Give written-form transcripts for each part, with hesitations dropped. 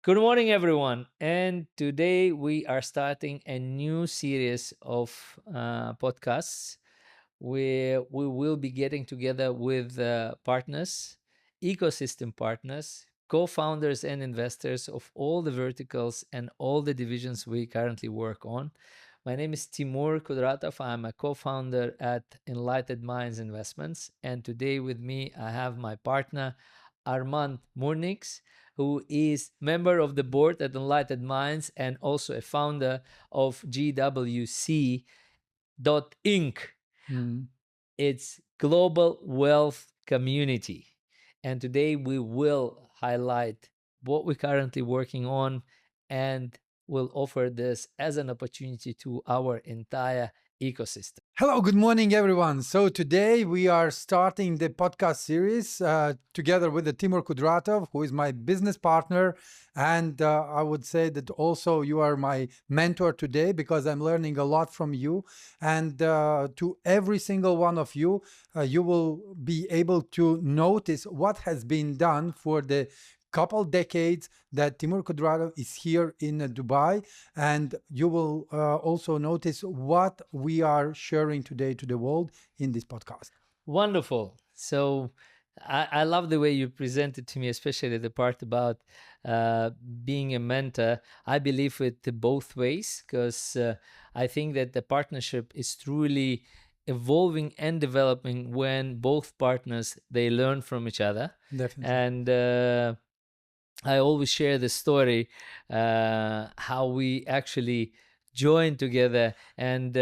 Good morning, everyone. And today we are starting a new series of podcasts where we will be getting together with partners, ecosystem partners, co founders, and investors of all the verticals and all the divisions we currently work on. My name is Timur Kudratov. I'm a co founder at Enlightened Minds Investments. And today with me, I have my partner, Armand Murnix, who is member of the board at Enlightened Minds and also a founder of GWC Inc. It's Global Wealth Community. And today we will highlight what we're currently working on and will offer this as an opportunity to our entire ecosystem. Hello, good morning, everyone. So today we are starting the podcast series together with Timur Kudratov, who is my business partner. And I would say that also you are my mentor today because I'm learning a lot from you. And to every single one of you, you will be able to notice what has been done for the couple decades that Timur Kudratov is here in Dubai, and you will also notice what we are sharing today to the world in this podcast. Wonderful. So I love the way you presented to me, especially the part about being a mentor. I believe it both ways because I think that the partnership is truly evolving and developing when both partners they learn from each other. Definitely. And I always share the story how we actually joined together, and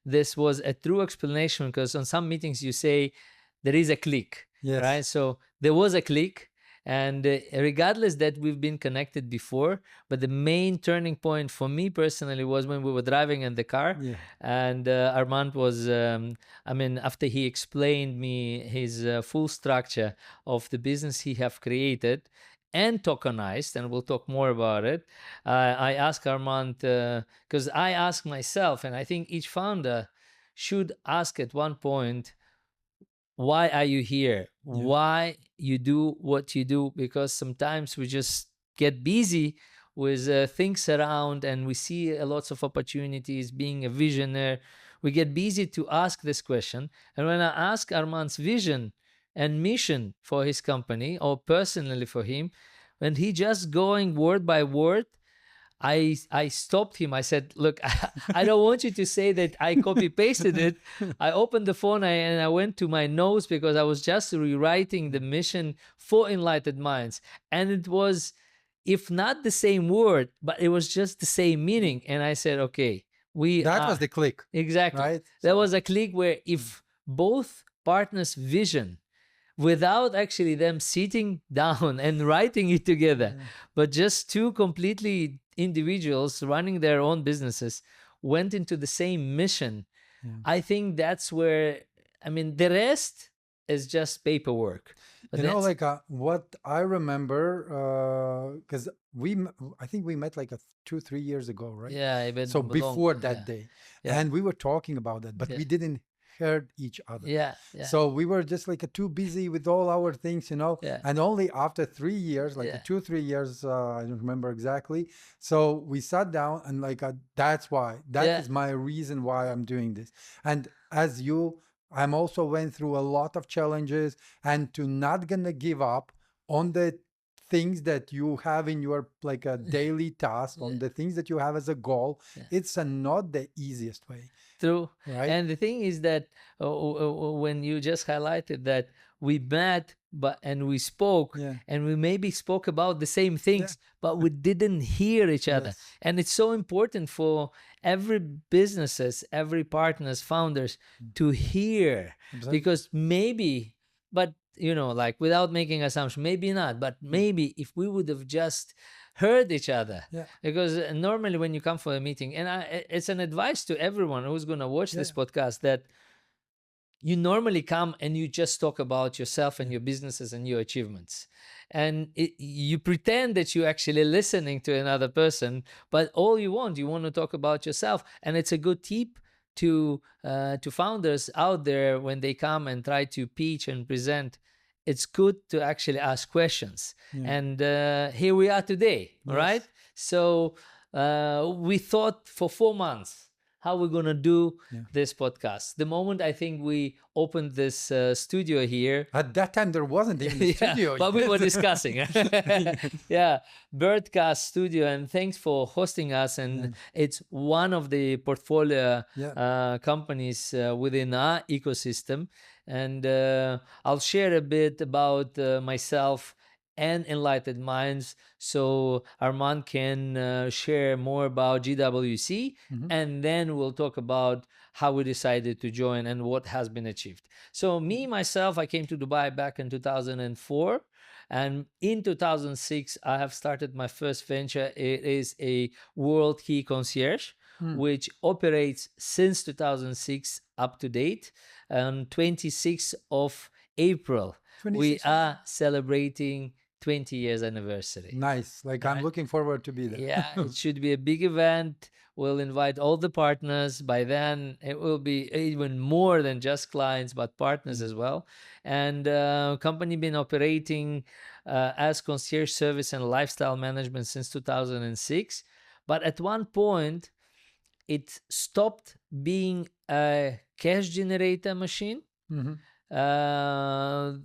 this was a true explanation because on some meetings you say there is a click, Yes. right? So there was a click, and regardless that we've been connected before, but the main turning point for me personally was when we were driving in the car, Yeah. and Armand was, after he explained me his full structure of the business he have created and tokenized, and we'll talk more about it. I asked Armand, because I asked myself, and I think each founder should ask at one point, why are you here? Yeah. Why you do what you do? Because sometimes we just get busy with things around and we see lots of opportunities. Being a visionary, we get busy to ask this question. And when I ask Armand's vision and mission for his company or personally for him, when he just going word by word, I stopped him. I said, look, I don't want you to say that I copy pasted it. I opened the phone and I went to my notes because I was just rewriting the mission for Enlightened Minds. And it was, if not the same word, but it was just the same meaning. And I said, okay, That was the click. Exactly. Right? There was a click where if both partners' vision, without actually them sitting down and writing it together, but just two completely individuals running their own businesses went into the same mission. I think that's where, the rest is just paperwork. But what I remember, because I think we met like 2-3 years ago, right? Yeah, but So before that yeah. day, Yeah. and we were talking about that, but Yeah. we didn't heard each other. Yeah. So we were just like too busy with all our things, Yeah. and only after 3 years, like Yeah. 2-3 years, I don't remember exactly. So we sat down and that's why, that is my reason why I'm doing this. And as you, I'm also went through a lot of challenges, and to not gonna give up on the things that you have in your like a daily task, on the things that you have as a goal. It's not the easiest way. True. Right. And the thing is that when you just highlighted that we met and we spoke, and we maybe spoke about the same things, but we didn't hear each other. And it's so important for every businesses, every partners, founders to hear. Exactly. Because maybe, but like without making assumption, maybe not, but maybe if we would have just heard each other. Because normally when you come for a meeting, and it's an advice to everyone who's going to watch this podcast, that you normally come and you just talk about yourself and your businesses and your achievements, and you pretend that you're actually listening to another person, but all you want to talk about yourself. And it's a good tip to founders out there when they come and try to pitch and present it's good to actually ask questions. Yeah. And here we are today, all Yes. right? So we thought for 4 months how we're going to do Yeah. this podcast. The moment I think we opened this studio here, At that time, there wasn't even a studio. but we were yet. discussing. Yeah, Birdcast Studio, and thanks for hosting us. And it's one of the portfolio Yeah. companies within our ecosystem. And I'll share a bit about myself and Enlightened Minds, so Armand can share more about GWC, and then we'll talk about how we decided to join and what has been achieved. So me, myself, I came to Dubai back in 2004. And in 2006, I have started my first venture. It is a World Key Concierge, which operates since 2006 up to date. On 26th of April, we 26. are celebrating 20 years anniversary. Nice. Like, I'm Right. looking forward to be there. Yeah, it should be a big event. We'll invite all the partners. By then, it will be even more than just clients, but partners as well. And company been operating as concierge service and lifestyle management since 2006. But at one point, it stopped being a cash generator machine. Mhm. Uh,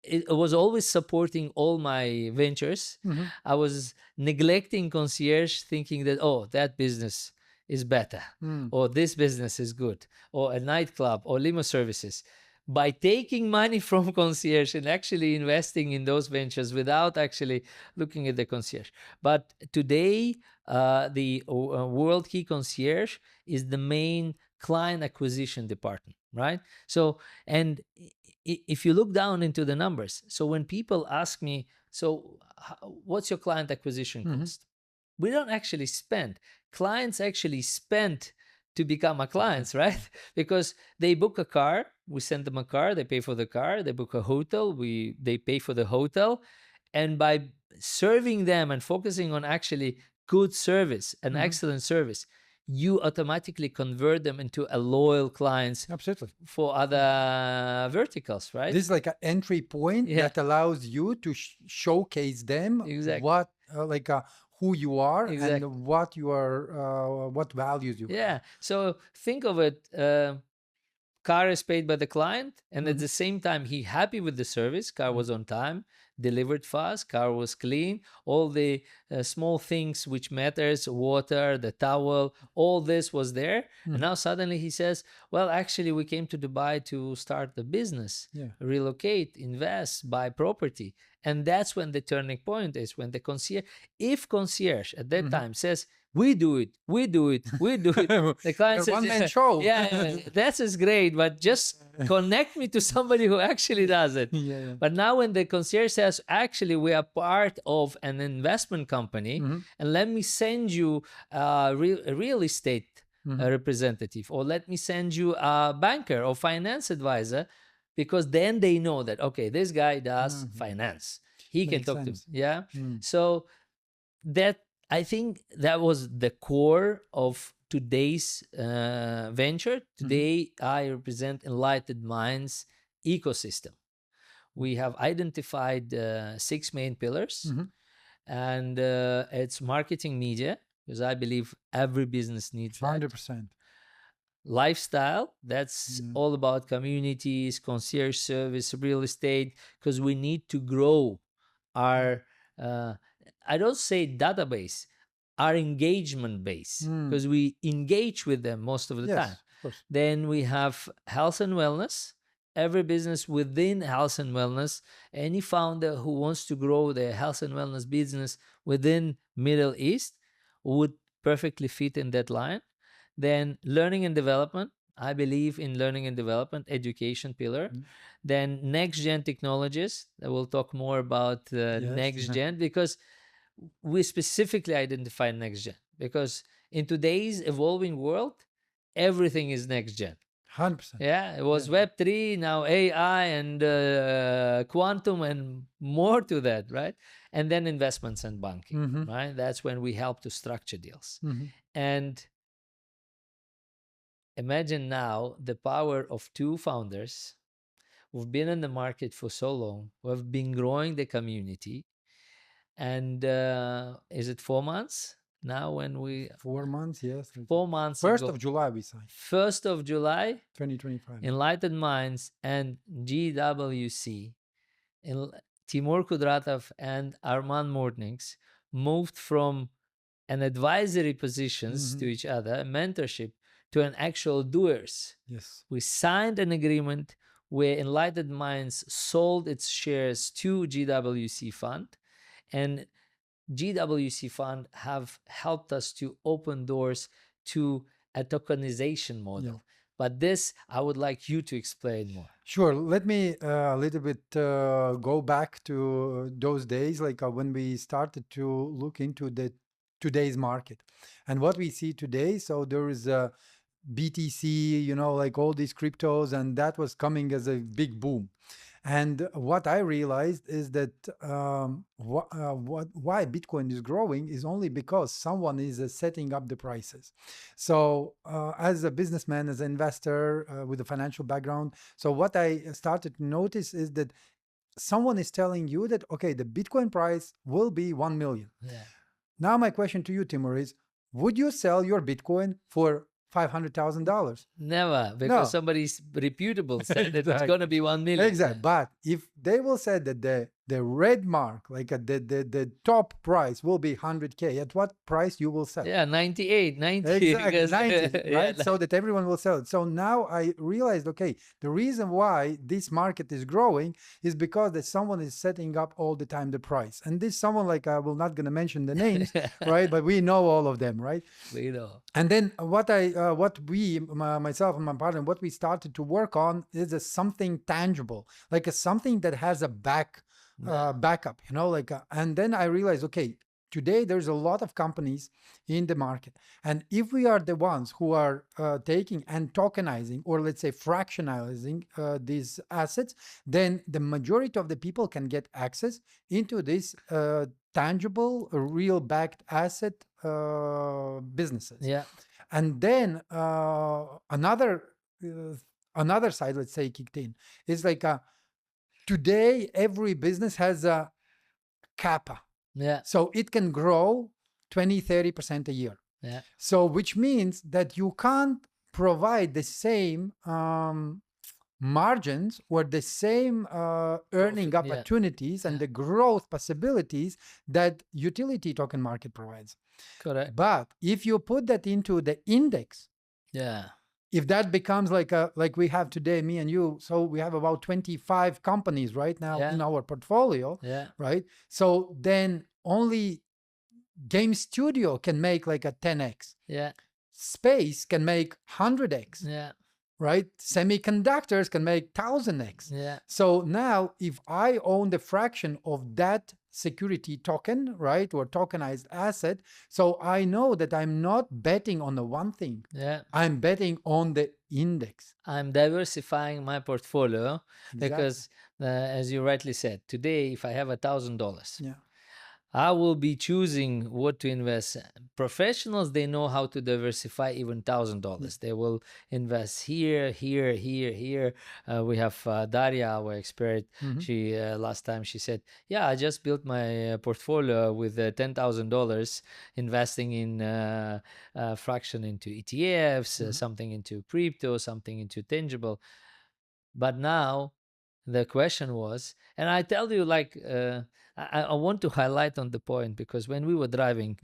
it was always supporting all my ventures. I was neglecting concierge, thinking that, oh, that business is better, or this business is good, or a nightclub, or limo services. By taking money from concierge and actually investing in those ventures without actually looking at the concierge. But today, the World Key Concierge is the main client acquisition department, right? So, and if you look down into the numbers, so when people ask me, so what's your client acquisition cost? We don't actually spend. Clients actually spend to become our clients, right? Because they book a car, we send them a car, they pay for the car. They book a hotel, they pay for the hotel. And by serving them and focusing on actually good service and excellent service, you automatically convert them into a loyal clients Absolutely. for other verticals, right? This is like an entry point Yeah. that allows you to showcase them Exactly. what, who you are Exactly. and what you are, what values you have. Yeah. So think of it. Car is paid by the client, and at the same time, he happy with the service. Car was on time, delivered fast, car was clean. All the small things which matters, water, the towel, all this was there. And now suddenly he says, well, actually, we came to Dubai to start the business, relocate, invest, buy property. And that's when the turning point is, when the concierge, if concierge at that time says, we do it, we do it, we do it. The client says, one-man show. yeah, that is great, but just connect me to somebody who actually does it. But now when the concierge says, actually, we are part of an investment company, and let me send you a real estate representative, or let me send you a banker or finance advisor, because then they know that, okay, this guy does finance. He can Makes talk sense. to me. Yeah. So that, I think that was the core of today's venture. Today, I represent Enlightened Minds ecosystem. We have identified 6 main pillars, and it's marketing media, because I believe every business needs that. 100%. Lifestyle, that's all about communities, concierge service, real estate, because we need to grow our I don't say database, our engagement base, because we engage with them most of the time. Of course. Then we have health and wellness. Every business within health and wellness, any founder who wants to grow their health and wellness business within Middle East would perfectly fit in that line. Then learning and development. I believe in learning and development, education pillar. Then next gen technologies. We'll talk more about next gen, because we specifically identify next gen, because in today's evolving world, everything is next gen. 100%. Yeah, it was Web3, now AI and quantum and more to that, right? And then investments and banking, right? That's when we help to structure deals. And imagine now the power of 2 founders we've been in the market for so long. We've been growing the community. And is it 4 months now when we 4 months, yes. 4 months First ago, of July we signed, 1st of July, 2025. Enlightened Minds and GWC, in Timur Kudratov and Armand Mornings, moved from an advisory positions to each other, mentorship, to an actual doers. Yes. We signed an agreement where Enlightened Minds sold its shares to GWC Fund, and GWC Fund have helped us to open doors to a tokenization model. But this, I would like you to explain more. Sure. Let me a little bit go back to those days, like when we started to look into the today's market and what we see today. So there is a BTC, like all these cryptos, and that was coming as a big boom. And what I realized is that why Bitcoin is growing is only because someone is setting up the prices. So as a businessman, as an investor with a financial background, so what I started to notice is that someone is telling you that, okay, the Bitcoin price will be 1 million. Yeah. Now my question to you, Timur, is would you sell your Bitcoin for $500,000? Never, because No. somebody's reputable said that it's Exactly. going to be 1 million. Exactly. But if they will say that the red mark, like the top price will be 100K, at what price you will sell? Yeah, 98, 90. Exactly, because- 90, yeah, right? So that everyone will sell it. So now I realized, okay, the reason why this market is growing is because that someone is setting up all the time the price. And this someone, like I will not going to mention the names, right? But we know all of them, right? we know. And then myself and my partner, what we started to work on is something tangible, like something that has a backup, and then I realized, okay, today there's a lot of companies in the market. And if we are the ones who are taking and tokenizing, or let's say fractionalizing these assets, then the majority of the people can get access into this tangible, real backed asset businesses. Yeah. And then another side, let's say, kicked in. Is like today every business has a kappa. Yeah. So it can grow 20-30% a year. Yeah. So which means that you can't provide the same margins or the same earning Profit, yeah. opportunities and the growth possibilities that utility token market provides. Correct. But if you put that into the index, Yeah. if that becomes like we have today, me and you, so we have about 25 companies right now Yeah. in our portfolio, Yeah. right? So then only Game Studio can make like a 10x. Yeah. Space can make 100x. Yeah. Right? Semiconductors can make 1000x. Yeah. So now if I own the fraction of that security token, right, or tokenized asset, so I know that I'm not betting on the one thing. Yeah. I'm betting on the index. I'm diversifying my portfolio Exactly. because, as you rightly said, today, if I have $1,000, Yeah. I will be choosing what to invest. Professionals, they know how to diversify even $1,000. They will invest here, here, here, here. We have Daria, our expert. She last time she said, "Yeah, I just built my portfolio with $10,000, investing in fraction into ETFs, something into crypto, something into tangible." But now the question was, and I tell you, like, I want to highlight on the point, because when we were driving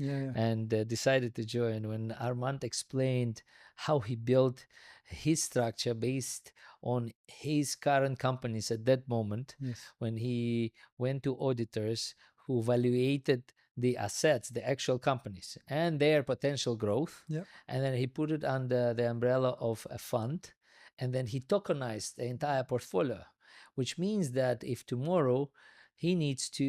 and decided to join, when Armand explained how he built his structure based on his current companies at that moment, when he went to auditors who evaluated the assets, the actual companies, and their potential growth, and then he put it under the umbrella of a fund, and then he tokenized the entire portfolio, which means that if tomorrow he needs to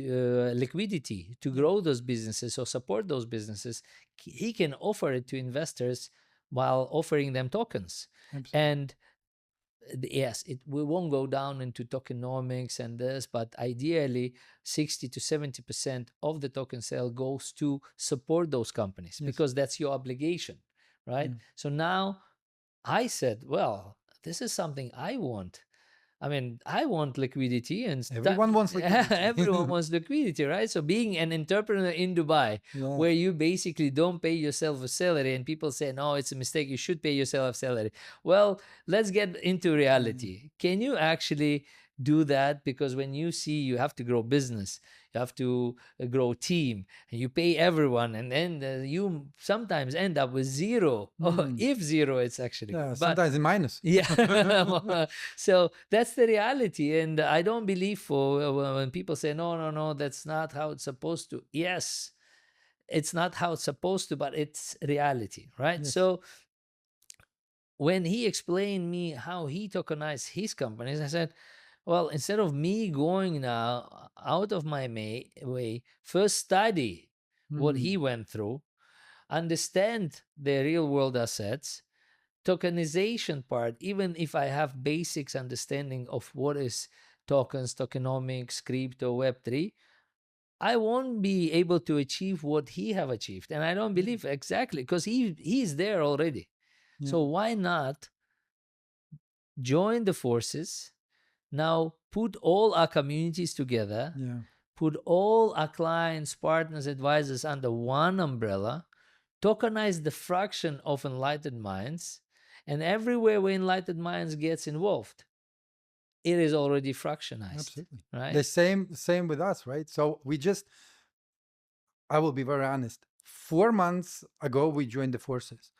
liquidity to grow those businesses or support those businesses, he can offer it to investors while offering them tokens. Absolutely. And yes, we won't go down into tokenomics and this, but ideally 60 to 70% of the token sale goes to support those companies, because that's your obligation, right? So now I said, well, this is something I want. I mean, I want liquidity and Everyone wants liquidity. everyone wants liquidity, right? So being an entrepreneur in Dubai, Yeah. where you basically don't pay yourself a salary, and people say, no, it's a mistake, you should pay yourself a salary. Well, let's get into reality. Can you actually do that? Because when you see you have to grow business, you have to grow team, and you pay everyone, and then you sometimes end up with zero, or if zero, it's actually Yeah, good. But sometimes in minus. yeah. So that's the reality. And I don't believe for when people say, no, no, no, that's not how it's supposed to. Yes, it's not how it's supposed to, but it's reality, right? Yes. So when he explained me how he tokenized his companies, I said, well, instead of me going now out of my way, first study what he went through, understand the real world assets, tokenization part, even if I have basics understanding of what is tokens, tokenomics, crypto, Web3, I won't be able to achieve what he have achieved. And I don't believe exactly because he's there already. So why not join the forces? Now put all our communities together, put all our clients, partners, advisors under one umbrella, tokenize the fraction of enlightened minds, and everywhere where enlightened minds gets involved, it is already fractionized. Absolutely. Right? The same with us, right? So we just, I will be very honest. 4 months ago, we joined the forces.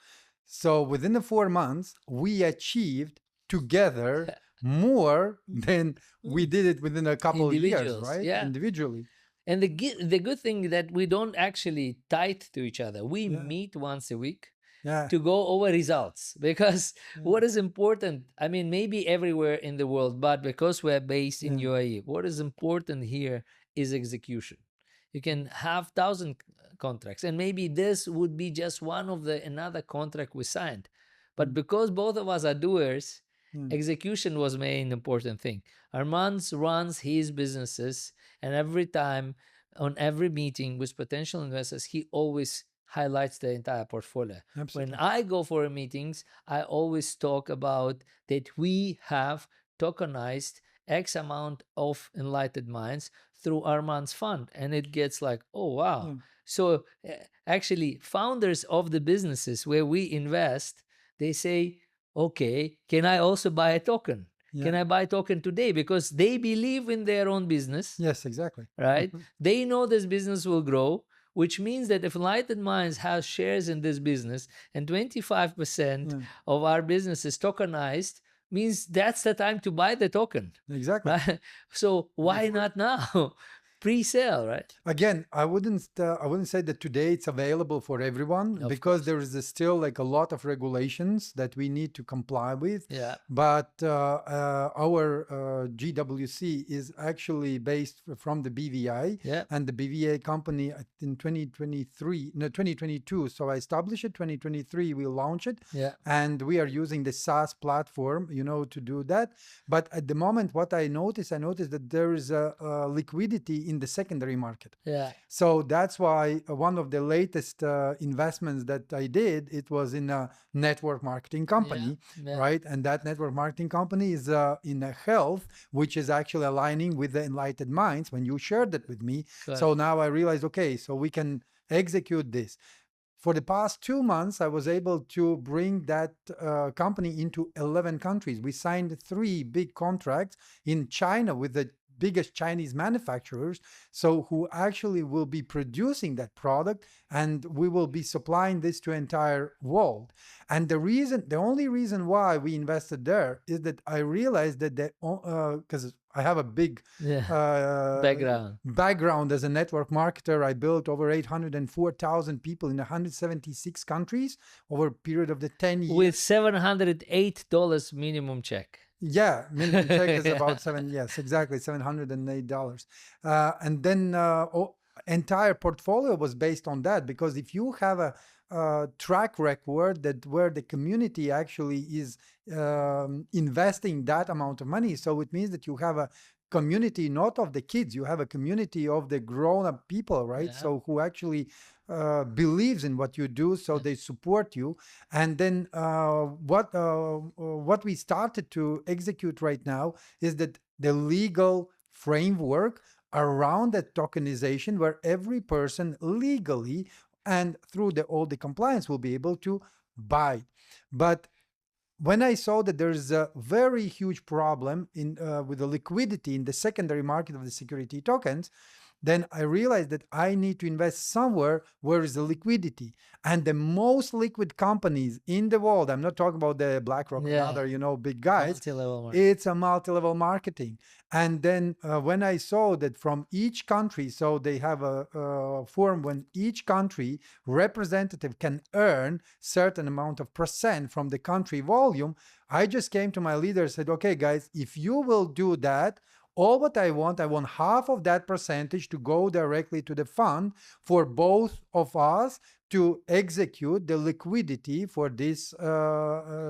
So within the 4 months, we achieved together more than we did it within a couple of years, Individuals, right? yeah. Individually. And the good thing that we don't actually tie to each other. We meet once a week Yeah. to go over results, because what is important, I mean, maybe everywhere in the world, but because we're based in UAE, what is important here is execution. You can have 1,000 contracts, and maybe this would be just one of the another contract we signed, but because both of us are doers, execution was main important thing. Armands runs his businesses, and every time on every meeting with potential investors, he always highlights the entire portfolio. Absolutely. When I go for meetings, I always talk about that we have tokenized X amount of enlightened minds through Armand's fund. And it gets like, oh, wow. So actually, founders of the businesses where we invest, they say, okay, can I also buy a token? Can I buy a token today? Because they believe in their own business. Yes, exactly. Right? They know this business will grow, which means that if enlightened minds have shares in this business and 25% of our business is tokenized, means that's the time to buy the token. Exactly. Right? So why not now? Pre-sale, right? Again, I wouldn't say that today it's available for everyone, Of because course. there is still like a lot of regulations that we need to comply with. Yeah. But our GWC is actually based from the BVI, Yeah. and the BVI company in 2022. So I established it 2023. We launch it, Yeah. and we are using the SaaS platform, to do that. But at the moment, what I noticed that there is a liquidity in the secondary market. Yeah. So that's why one of the latest investments that I did, it was in a network marketing company, right? And that network marketing company is in a health, which is actually aligning with the enlightened minds when you shared that with me. So now I realized, okay, so we can execute this. For the past 2 months, I was able to bring that company into 11 countries. We signed 3 big contracts in China with the biggest Chinese manufacturers, so who actually will be producing that product, and we will be supplying this to entire world. And the only reason why we invested there is that I realized that because I have a big background as a network marketer. I built over 804,000 people in 176 countries over a period of the 10 years. With $708 minimum check. Yeah, minimum check is about $708. And then entire portfolio was based on that, because if you have a track record that where the community actually is investing that amount of money, so it means that you have a community not of the kids, you have a community of the grown-up people, right? Yeah. So who actually believes in what you do, so Yeah. they support you. And then what we started to execute right now is that the legal framework around that tokenization, where every person legally and through all the compliance will be able to buy. But when I saw that there's a very huge problem in with the liquidity in the secondary market of the security tokens, then I realized that I need to invest somewhere where is the liquidity. And the most liquid companies in the world, I'm not talking about the BlackRock and Yeah. other, big guys, Multi-level marketing. it's a multi-level marketing. And then when I saw that from each country, so they have a form when each country representative can earn certain amount of percent from the country volume, I just came to my leader and said, okay, guys, if you will do that, all what I want half of that percentage to go directly to the fund for both of us to execute the liquidity for this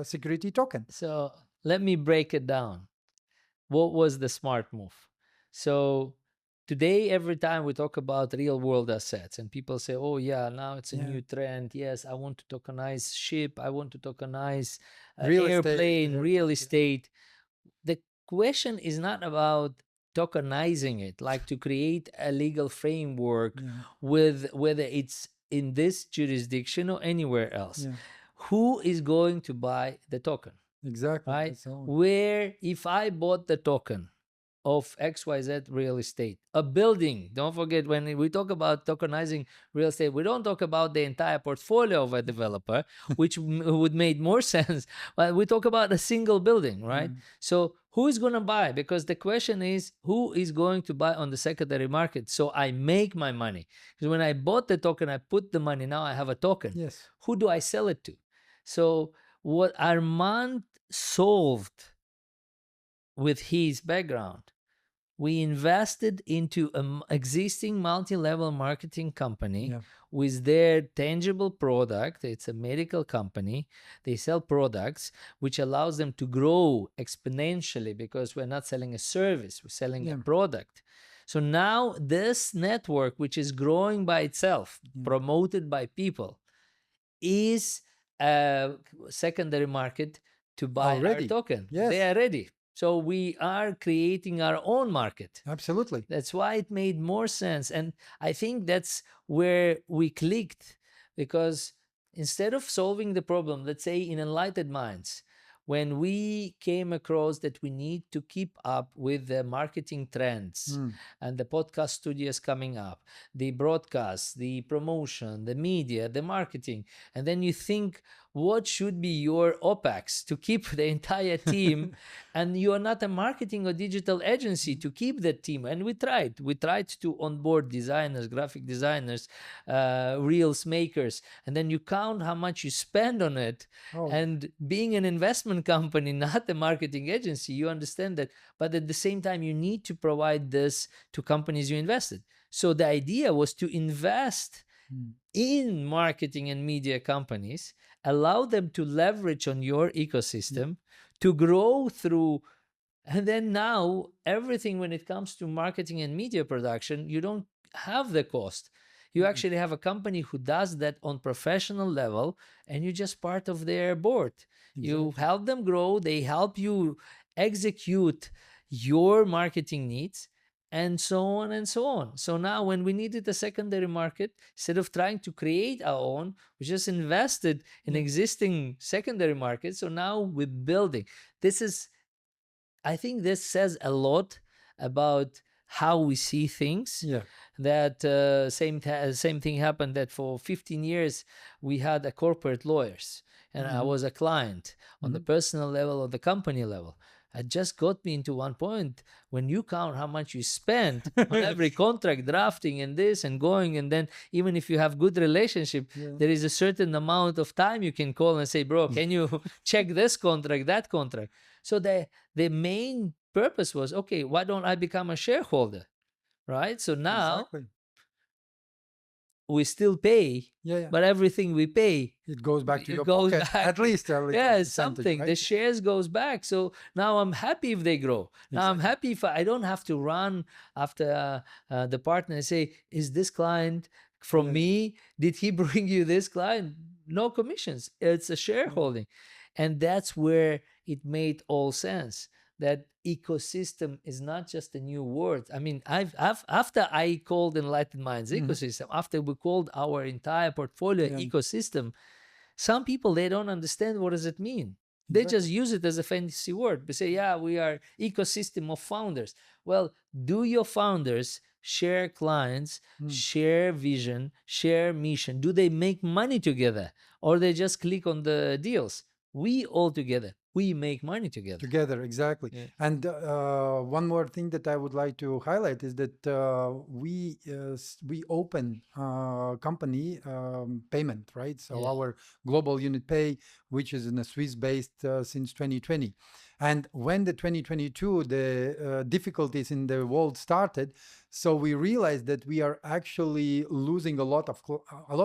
security token. So let me break it down. What was the smart move? So today, every time we talk about real world assets and people say, oh yeah, now it's a Yeah. new trend. Yes, I want to tokenize ship. I want to tokenize Real estate. airplane, real estate. The question is not about tokenizing it, like to create a legal framework Yeah. with whether it's in this jurisdiction or anywhere else. Yeah. Who is going to buy the token? Exactly. Right? That's all. Where if I bought the token of XYZ real estate, a building, don't forget when we talk about tokenizing real estate, we don't talk about the entire portfolio of a developer, which would make more sense, but we talk about a single building, right? Yeah. So who is going to buy? Because the question is, who is going to buy on the secondary market? So I make my money. Because when I bought the token, I put the money, now I have a token. Yes. Who do I sell it to? So what Armand solved with his background, we invested into an existing multi-level marketing company Yeah. with their tangible product. It's a medical company. They sell products, which allows them to grow exponentially because we're not selling a service, we're selling a Yeah. product. So now this network, which is growing by itself, Yeah. promoted by people, is a secondary market to buy our Already. token. Yes. They are ready. So we are creating our own market. Absolutely. That's why it made more sense. And I think that's where we clicked, because instead of solving the problem, let's say in Enlightened Minds, when we came across that we need to keep up with the marketing trends and the podcast studios coming up, the broadcast, the promotion, the media, the marketing, and then you think, what should be your OPEX to keep the entire team? And you are not a marketing or digital agency to keep that team. And we tried to onboard designers, graphic designers, reels makers, and then you count how much you spend on it. Oh. And being an investment company, not a marketing agency, you understand that. But at the same time, you need to provide this to companies you invested. So the idea was to invest in marketing and media companies, allow them to leverage on your ecosystem to grow through. And then now everything, when it comes to marketing and media production, you don't have the cost. You actually have a company who does that on professional level, and you're just part of their board. You help them grow, they help you execute your marketing needs, and so on and so on. So now when we needed a secondary market, instead of trying to create our own, we just invested in existing secondary markets. So now we're building. I think this says a lot about how we see things. Yeah. That same thing happened, that for 15 years we had a corporate lawyers, and I was a client on the personal level or the company level. It just got me into one point. When you count how much you spend on every contract, drafting and this and going, and then even if you have good relationship, there is a certain amount of time you can call and say, bro, can you check this contract, that contract? So the main purpose was, okay, why don't I become a shareholder, right? So now, Exactly. we still pay, Yeah, yeah. but everything we pay, It goes back to it your goes pocket, back. at least a little Yeah, percentage, something. right? The shares goes back. So now I'm happy if they grow. Now I'm Exactly. happy if I don't have to run after the partner and say, is this client from Yeah, me? Did he bring you this client? No commissions. It's a yeah. shareholding. And that's where it made all sense. That ecosystem is not just a new word. I mean, I've after I called Enlightened Minds Mhm. ecosystem, after we called our entire portfolio Yeah, ecosystem, some people, they don't understand what does it mean. They exactly. just use it as a fancy word. They say, yeah, we are ecosystem of founders. Well, do your founders share clients, Mm. share vision, share mission? Do they make money together, or they just click on the deals? We all together, we make money together. Together, exactly. Yeah. And one more thing that I would like to highlight is that we open company payment, right? So Yeah. our global unit pay, which is in a Swiss based since 2020. And when the 2022 the difficulties in the world started, so we realized that we are actually losing a lot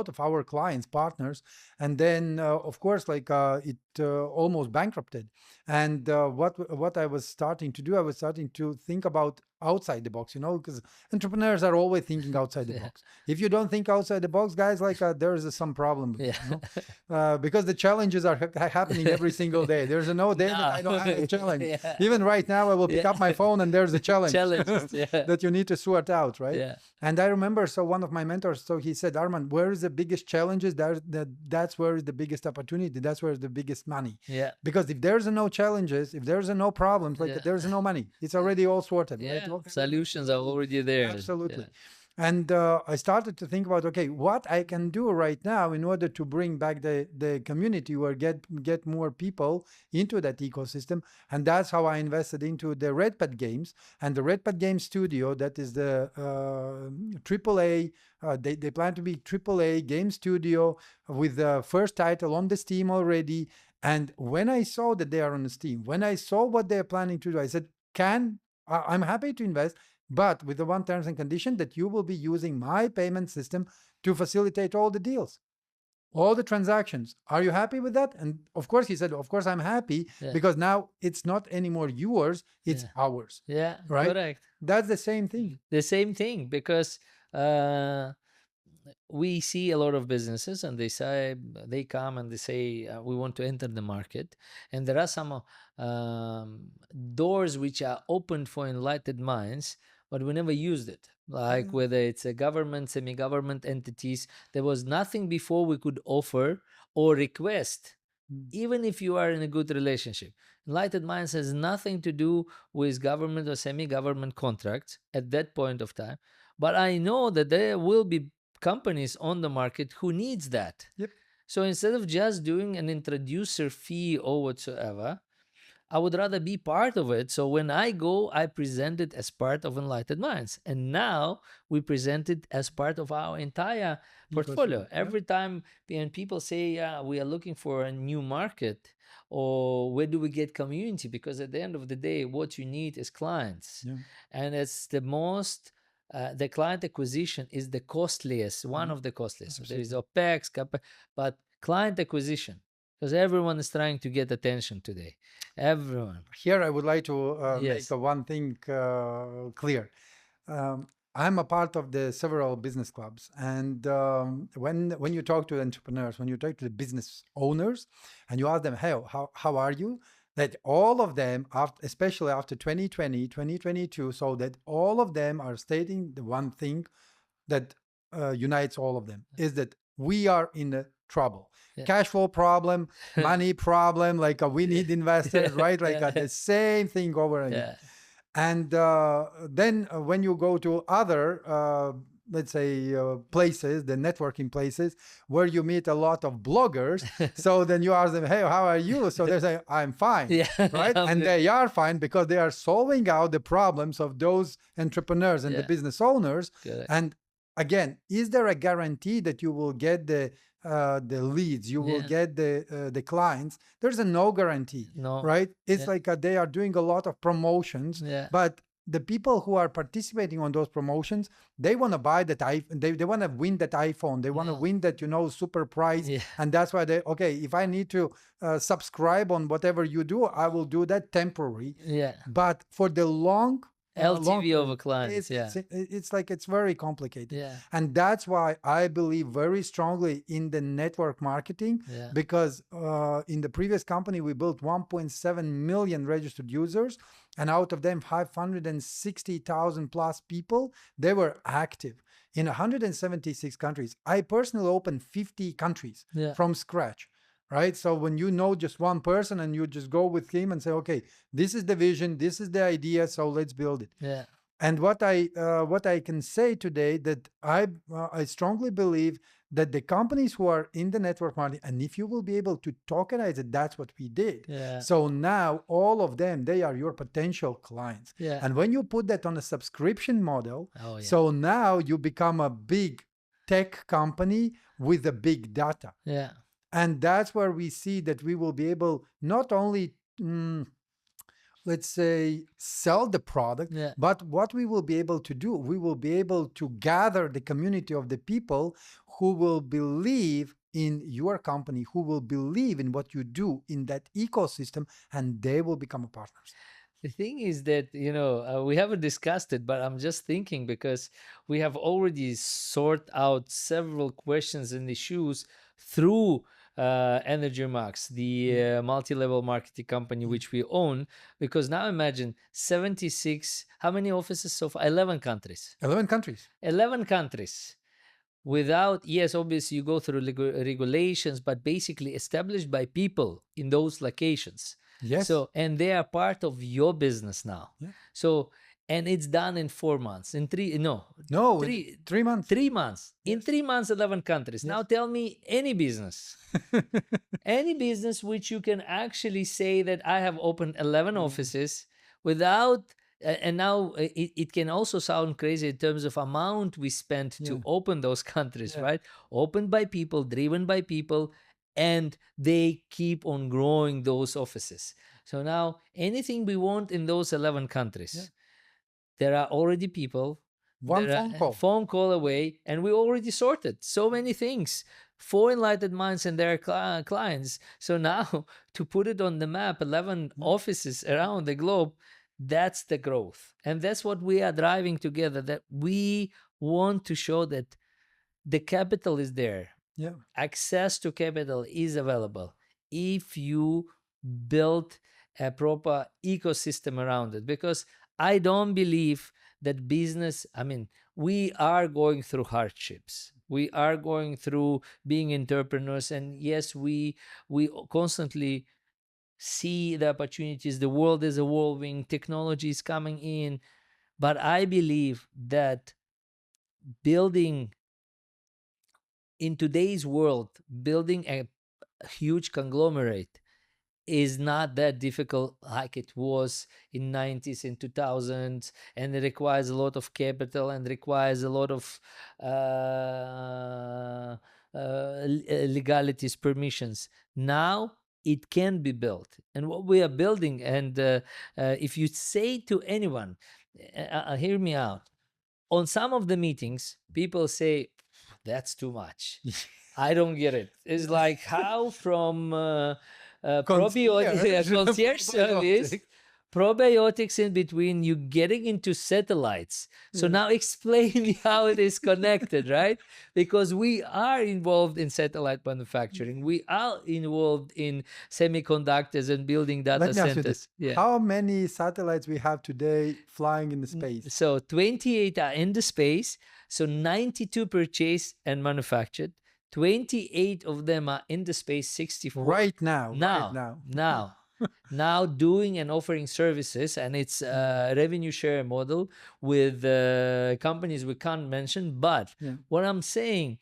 of our clients, partners, and then of course, like it almost bankrupted. And what I was starting to do, I was starting to think about outside the box, because entrepreneurs are always thinking outside the Yeah. box. If you don't think outside the box, guys, like there is some problem with Yeah. because the challenges are happening every single day. There's no day that I don't have a challenge. Yeah. Even right now, I will pick Yeah. up my phone and there's a challenge Challenges. Yeah. that you need to sort out, right? Yeah. And I remember, so one of my mentors, so he said, Armand, where is the biggest challenges? That's where is the biggest opportunity. That's where is the biggest money. Yeah. Because if there's no challenges, if there's no problems, like Yeah. there's no money. It's already all sorted, right? Yeah. Okay. Solutions are already there. Absolutely. Yeah. And I started to think about, okay, what I can do right now in order to bring back the community or get more people into that ecosystem. And that's how I invested into the Red Pad Games and the Red Pad Game Studio. That is the AAA. They plan to be AAA game studio with the first title on the Steam already. And when I saw that they are on the Steam, when I saw what they're planning to do, I said, I'm happy to invest, but with the one terms and condition that you will be using my payment system to facilitate all the deals, all the transactions. Are you happy with that? And of course, he said, of course, I'm happy Yeah. because now it's not anymore yours, it's Yeah. ours. Yeah. Right? Correct. That's the same thing. The same thing, because we see a lot of businesses and they come and they say we want to enter the market, and there are some doors which are open for enlightened minds, but we never used it, like whether it's a government, semi-government entities. There was nothing before we could offer or request, even if you are in a good relationship. Enlightened Minds has nothing to do with government or semi-government contracts at that point of time. But I know that there will be companies on the market who needs that. Yep. So instead of just doing an introducer fee or whatsoever, I would rather be part of it. So when I go, I present it as part of Enlightened Minds. And now we present it as part of our entire portfolio. Ecosystem. Yeah. Every time when people say, yeah, we are looking for a new market, or where do we get community? Because at the end of the day, what you need is clients. Yeah. And it's the most, the client acquisition is the costliest, one of the costliest. So there is OPEX, CAPEX, but client acquisition, because everyone is trying to get attention today. Everyone. Here, I would like to Yes. make one thing clear. I'm a part of the several business clubs, and when you talk to entrepreneurs, when you talk to the business owners, and you ask them, "Hey, how are you?" That all of them, especially after 2020, 2022, so that all of them are stating the one thing that unites all of them is that we are in a trouble. Yeah. Cash flow problem, money problem, like we need investors, right? Like the same thing over again. Yeah. And then when you go to other, let's say, places, the networking places, where you meet a lot of bloggers, so then you ask them, hey, how are you? So they say, I'm fine, Yeah. right? And they are fine because they are solving out the problems of those entrepreneurs and the Yeah. business owners. Correct. And again, is there a guarantee that you will get the leads, you will Yeah. get the clients? There's a no guarantee, No. right? It's Yeah. like they are doing a lot of promotions, Yeah. but the people who are participating on those promotions, they want to buy that iPhone, they want to win that iPhone, they want to Yeah. win that, super prize. Yeah. And that's why they, okay, if I need to subscribe on whatever you do, I will do that temporary. Yeah. But for the long LTV over term, clients. Yeah. it's like it's very complicated. Yeah. And that's why I believe very strongly in the network marketing, Yeah. because in the previous company we built 1.7 million registered users, and out of them 560,000 plus people, they were active in 176 countries. I personally opened 50 countries Yeah. from scratch, right? So when you know just one person and you just go with him and say, okay, this is the vision, this is the idea, so let's build it. Yeah. And what I can say today, that I strongly believe that the companies who are in the network marketing, and if you will be able to tokenize it, that's what we did. Yeah. So now all of them, they are your potential clients. Yeah. And when you put that on a subscription model, Oh, yeah. so now you become a big tech company with a big data. Yeah. And that's where we see that we will be able not only let's say sell the product, Yeah. but what we will be able to do, we will be able to gather the community of the people who will believe in your company, who will believe in what you do in that ecosystem, and they will become partners. The thing is that, we haven't discussed it, but I'm just thinking, because we have already sorted out several questions and issues through Energy Max, the multi-level marketing company which we own. Because now imagine 76, how many offices so far? 11 countries. 11 countries. 11 countries. Without, yes, obviously you go through regulations, but basically established by people in those locations. Yes. So, and they are part of your business now. Yeah. So, and it's done in 4 months, in three, no, No, three, 3 months. 3 months. In Yes. 3 months, 11 countries. Now Yes. tell me any business, any business which you can actually say that I have opened 11 offices without, and now it can also sound crazy in terms of amount we spent to open those countries, right? Opened by people, driven by people, and they keep on growing those offices. So now anything we want in those 11 countries, there are already people. One There phone are call. phone call away, and we already sorted so many things for Enlightened Minds and their clients. So now to put it on the map, 11 offices around the globe, that's the growth. And that's what we are driving together, that we want to show that the capital is there. Yeah. Access to capital is available if you build a proper ecosystem around it. Because I don't believe that business, we are going through hardships. We are going through being entrepreneurs. And yes, we constantly see the opportunities. The world is evolving, technology is coming in. But I believe that building in today's world, building a huge conglomerate is not that difficult like it was in 90s and 2000s, and it requires a lot of capital and requires a lot of legalities, permissions. Now it can be built, and what we are building, and if you say to anyone, hear me out, on some of the meetings people say that's too much. I don't get it. It's like how from Concierge. concierge service, probiotics in between, you getting into satellites. So now explain me how it is connected, right? Because we are involved in satellite manufacturing. We are involved in semiconductors and building data Let me ask you centers. this. How many satellites we have today flying in the space? So 28 are in the space. So 92 purchased and manufactured. 28 of them are in the space, 64 right now. Now doing and offering services, and it's a revenue share model with companies we can't mention. But what I'm saying,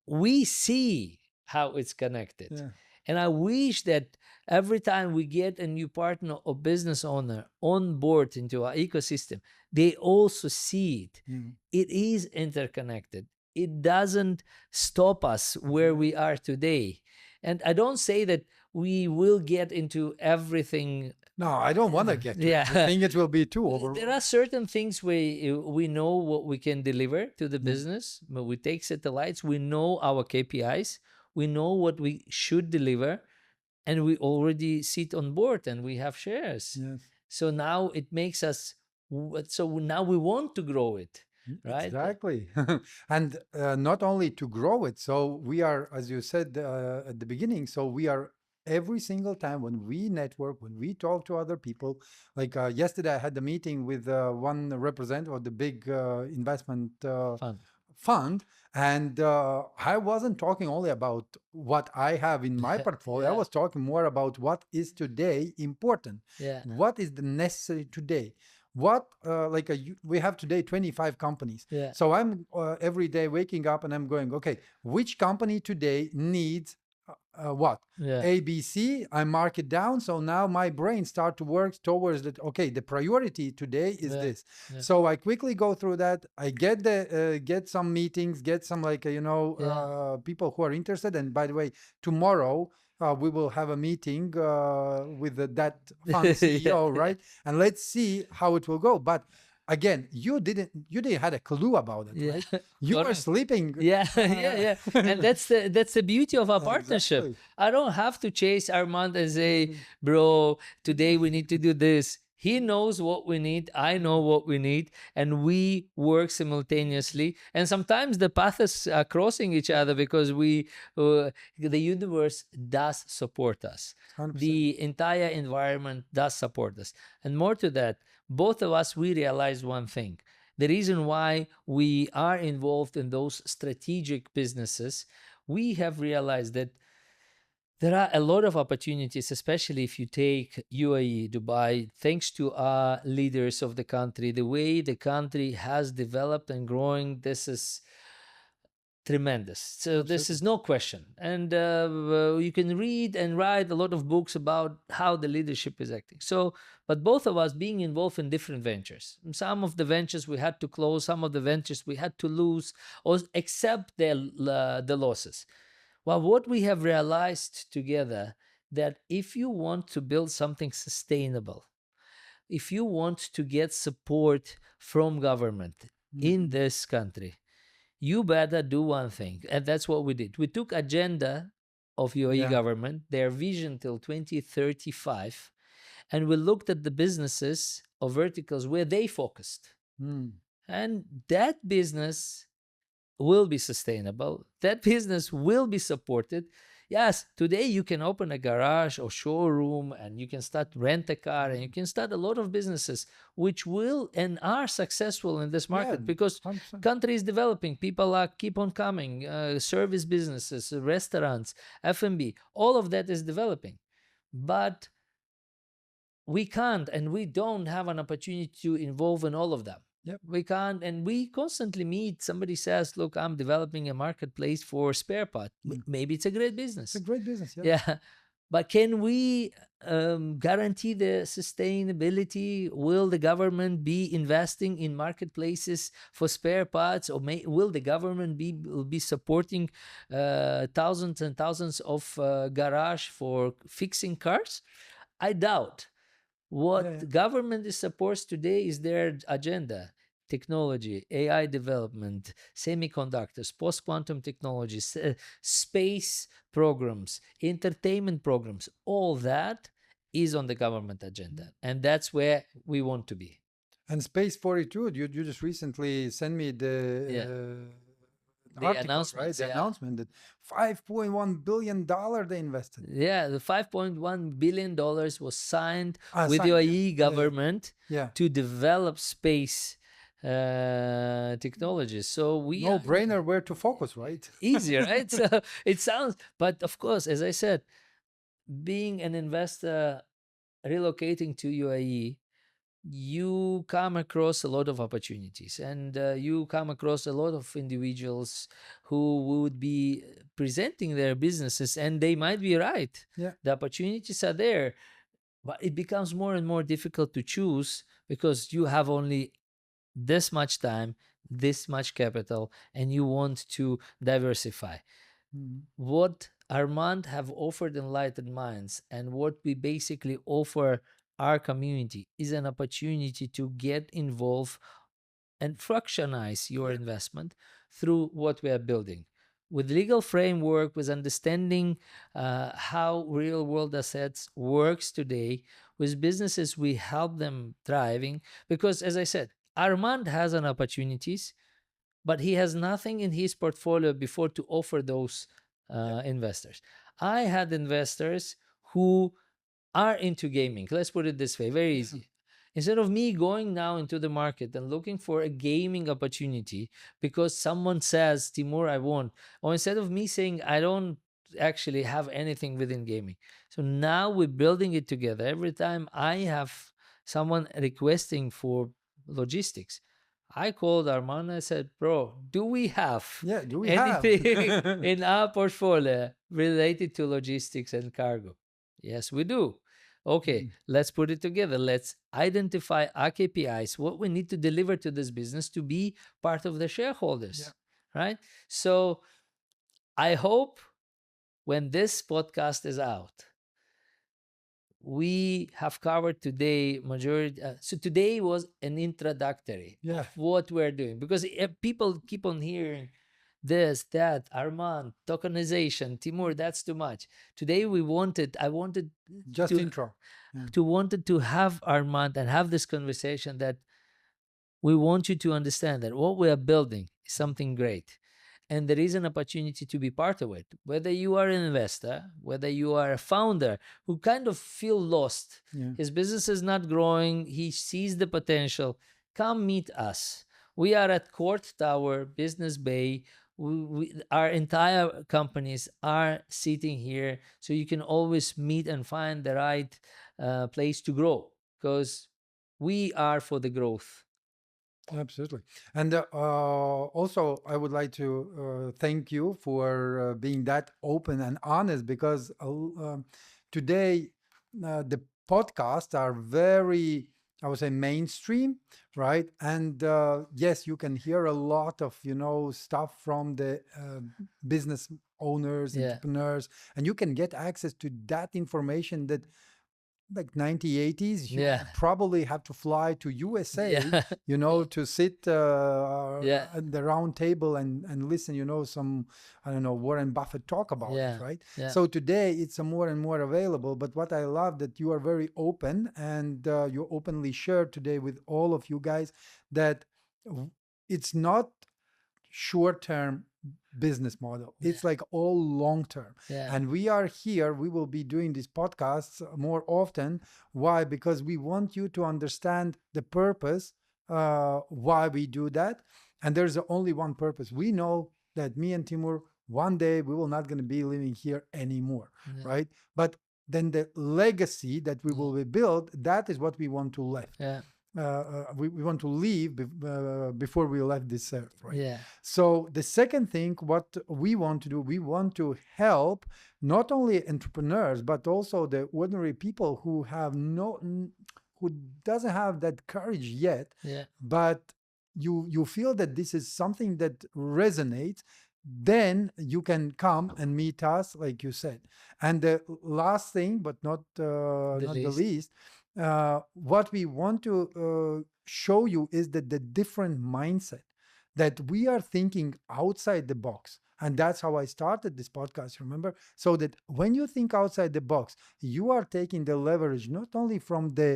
we see how it's connected. And I wish that every time we get a new partner or business owner on board into our ecosystem, they also see it. It is interconnected. It doesn't stop us where we are today. And I don't say that we will get into everything No, I don't want to get to it. I Yeah. think it will be too There over. are certain things we know what we can deliver to the Yeah. business. But we take satellites, we know our KPIs, we know what we should deliver, and we already sit on board and we have shares. Yes. So now it makes us, so now we want to grow it, right? Exactly. And not only to grow it. So we are, as you said at the beginning, so we are every single time when we network, when we talk to other people. Like yesterday, I had a meeting with one representative of the big investment Fun. fund. And I wasn't talking only about what I have in my portfolio. I Yeah. was talking more about what is today important. Yeah. What is the necessary today? What we have today 25 companies. Yeah. So I'm every day waking up and I'm going, okay, which company today needs what? Yeah. ABC, I mark it down. So now my brain start to work towards that. Okay, the priority today is Yeah. this. Yeah. So I quickly go through that. I get the get some meetings, get some Yeah. people who are interested. And by the way, tomorrow we will have a meeting with that fund CEO, Yeah. right? And let's see how it will go. But again, you didn't had a clue about it, Yeah. right? You were Correct. sleeping. Yeah, yeah, yeah. And that's the beauty of our partnership. Exactly. I don't have to chase Armand and say, bro, today we need to do this. He knows what we need. I know what we need, and we work simultaneously. And sometimes the paths are crossing each other because the universe does support us. 100%. The entire environment does support us. And more to that, both of us, we realized one thing. The reason why we are involved in those strategic businesses, we have realized that there are a lot of opportunities, especially if you take UAE, Dubai, thanks to our leaders of the country, the way the country has developed and growing, this is tremendous. So this Absolutely. is no question. And you can read and write a lot of books about how the leadership is acting. So, but both of us being involved in different ventures. Some of the ventures we had to close, some of the ventures we had to lose, or accept the losses. Well, what we have realized together, that if you want to build something sustainable, if you want to get support from government in this country, you better do one thing. And that's what we did. We took agenda of UAE Yeah. government, their vision till 2035, and we looked at the businesses or verticals where they focused. Mm. And that business will be sustainable. That business will be supported. Yes, today you can open a garage or showroom and you can start rent a car and you can start a lot of businesses which will and are successful in this market Yeah, because 100%. country is developing. People are keep on coming. Service businesses, restaurants, F&B, all of that is developing. But we can't and we don't have an opportunity to involve in all of them. Yep. We can't, and we constantly meet somebody says, look, I'm developing a marketplace for spare part. Maybe it's a great business. It's a great business. Yeah. Yeah. But can we guarantee the sustainability? Will the government be investing in marketplaces for spare parts, or will the government be supporting thousands and thousands of garage for fixing cars? I doubt. What Yeah, yeah. the government is supposed today is their agenda: technology, AI development, semiconductors, post-quantum technologies, space programs, entertainment programs. All that is on the government agenda, and that's where we want to be. And Space 42, you just recently sent me Yeah. the The article, right? announcements, The yeah. announcement that $5.1 billion they invested. Yeah, the $5.1 billion was signed with Signed, the yeah. UAE government Yeah. to develop space technologies. So we No are brainer where to focus, right? easy, right? So it sounds, but of course, as I said, being an investor relocating to UAE, you come across a lot of opportunities, and you come across a lot of individuals who would be presenting their businesses, and they might be right. Yeah. The opportunities are there, but it becomes more and more difficult to choose because you have only this much time, this much capital, and you want to diversify. What Armand have offered Enlightened Minds and what we basically offer our community is an opportunity to get involved and fractionize your investment through what we are building. With legal framework, with understanding how real world assets works today, with businesses, we help them thriving. Because as I said, Armand has an opportunities, but he has nothing in his portfolio before to offer those Yeah. investors. I had investors who are into gaming. Let's put it this way, very Yeah. easy. Instead of me going now into the market and looking for a gaming opportunity because someone says, Timur, I want, or instead of me saying, I don't actually have anything within gaming. So now we're building it together. Every time I have someone requesting for logistics, I called Armand and I said, bro, do we have Yeah. Do we have? anything in our portfolio related to logistics and cargo? Yes, we do. Okay, Mm. let's put it together. Let's identify our KPIs, what we need to deliver to this business to be part of the Yeah. shareholders, right? So I hope when this podcast is out, we have covered today majority. So today was an introductory Yeah. of what we're doing because people keep on hearing this, that, Armand, tokenization, Timur, that's too much. Today I wanted Just to intro. Yeah. wanted to have Armand and have this conversation that we want you to understand that what we are building is something great. And there is an opportunity to be part of it. Whether you are an investor, whether you are a founder who kind of feel lost, Yeah. his business is not growing, he sees the potential, come meet us. We are at Court Tower, Business Bay. Our entire companies are sitting here, so you can always meet and find the right place to grow because we are for the growth. Absolutely. And also, I would like to thank you for being that open and honest because today the podcasts are very, I would say, mainstream, right? And yes, you can hear a lot of, stuff from the business owners, Yeah, entrepreneurs, and you can get access to that information that like 1980s, you yeah, would probably have to fly to USA, yeah, to sit yeah, at the round table and listen, some, I don't know, Warren Buffett talk about it, yeah, right? yeah, So today it's a more and more available. But what I love that you are very open and you openly share today with all of you guys that it's not short term business model. yeah, It's like all long term. yeah, And we are here, we will be doing these podcasts more often. Why? Because we want you to understand the purpose, why we do that. And there's only one purpose. We know that me and Timur, one day we will not going to be living here anymore, yeah, right? But then the legacy that we yeah, will build, that is what we want to leave. yeah, We want to leave before we left this earth, right? yeah, So the second thing, what we want to do, we want to help not only entrepreneurs but also the ordinary people who have who doesn't have that courage yet, yeah, but you feel that this is something that resonates. Then you can come and meet us, like you said. And the last thing, but not the not the least. least, what we want to show you is that the different mindset that we are thinking outside the box. And that's how I started this podcast, remember? So that when you think outside the box, you are taking the leverage not only from the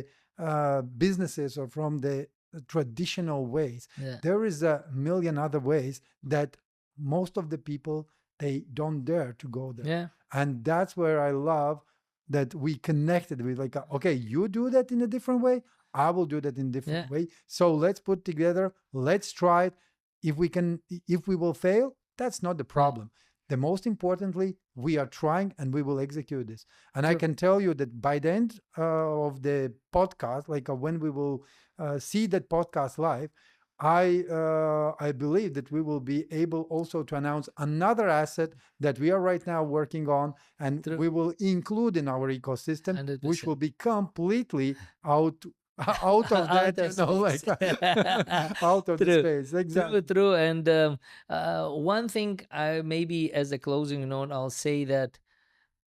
businesses or from the traditional ways. Yeah, There is a million other ways that most of the people, they don't dare to go there. yeah, And that's where I love that we connected with, like, okay, you do that in a different way, I will do that in a different yeah, way. So let's put together, let's try it. If we can, if we will fail, that's not the yeah. problem. The most importantly, we are trying and we will execute this. And I True. can tell you that by the end of the podcast, like when we will see that podcast live, I believe that we will be able also to announce another asset that we are right now working on, and True. we will include in our ecosystem, which will 100%. be completely out out of that, Out of like space. out of the True. space. True, Exactly. true. And one thing I maybe as a closing note, I'll say that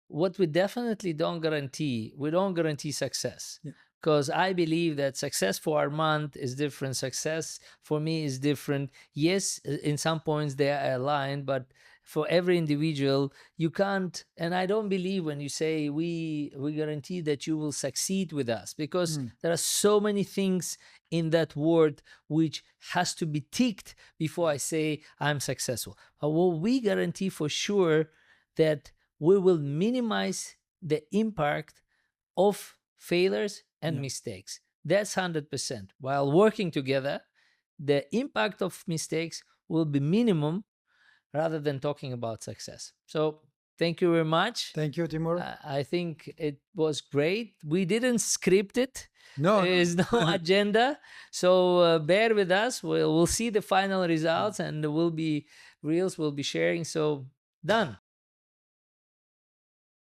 what we definitely don't guarantee, we don't guarantee success. Yeah. because I believe that success for Armand is different. Success for me is different. Yes, in some points they are aligned, but for every individual, you can't. And I don't believe when you say we guarantee that you will succeed with us, because there are so many things in that word which has to be ticked before I say I'm successful. But what we guarantee for sure, that we will minimize the impact of failures and mistakes. That's 100%. While working together, the impact of mistakes will be minimum, rather than talking about success. So thank you very much. Thank you, Timur. I think it was great. We didn't script it. No, There is no agenda. So bear with us. We'll see the final results, and there will be reels we'll be sharing. So done.